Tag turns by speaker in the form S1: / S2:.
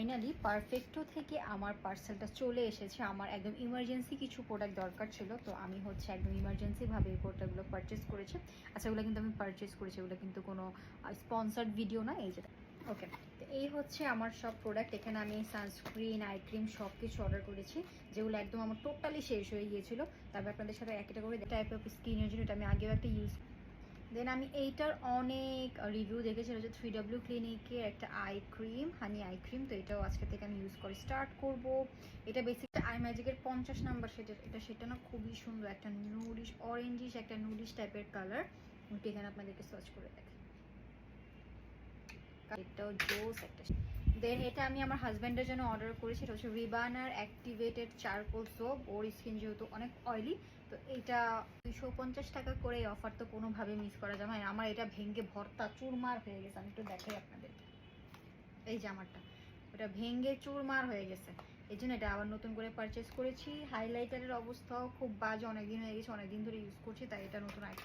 S1: Finally পারফেক্টো থেকে আমার পার্সেলটা চলে এসেছে। আমার একদম ইমার্জেন্সি কিছু প্রোডাক্ট দরকার ছিল, তো আমি হচ্ছে একদম ইমার্জেন্সিভাবে এই প্রোডাক্টগুলো পারচেস করেছি। আচ্ছা, এগুলো কিন্তু আমি পারচেস করেছি, এগুলো কিন্তু কোনো স্পন্সার্ড ভিডিও না। এই যে ওকে, তো এই হচ্ছে আমার সব প্রোডাক্ট। এখানে আমি সানস্ক্রিন, আই ক্রিম সব কিছু অর্ডার করেছি, যেগুলো একদম আমার টোটালি শেষ হয়ে গিয়েছিল। তারপর আপনাদের সাথে একটা করে টাইপ অফ স্কিনের জন্য এটা আমি আগেও একটা ইউজ। দেন আমি এইটার অনেক রিভিউ দেখেছিলাম যে 3W ক্লিনিকের একটা eye cream, honey eye cream. তো এটাও আজকে থেকে আমি ইউজ করে স্টার্ট করব। এটা বেসিক্যালি আই ম্যাজিকের 50 নাম্বার সেটা না, খুবই সুন্দর একটা নুডিশ অরেঞ্জিশ, একটা নুডিশ টাইপের কালার। ওটা এখানে আপনাদেরকে সার্চ করে দেখেন, এটাও জোস একটা। দেন এটা আমি আমার হাজব্যান্ডের জন্য অর্ডার করেছি। এটা হচ্ছে রিবানার অ্যাক্টিভেটেড চারকোল সোপ। ওর স্কিন যেহেতু অনেক অয়েলি, তো এটা 250 টাকা করে। এই অফার তো কোনোভাবে মিস করা যাবে না। আমার এটা ভেঙে ভর্তা চুরমার হয়ে গেছে। আমি একটু দেখাই আপনাদেরকে, এই যে আমারটা, ওটা ভেঙে চুরমার হয়ে গেছে। এই জন্য এটা আবার নতুন করে পারচেস করেছি। হাইলাইটারের অবস্থাও খুব বাজে, অনেকদিন হয়ে গেছে, অনেকদিন ধরে ইউজ করছি, তাই এটা নতুন আইটেম।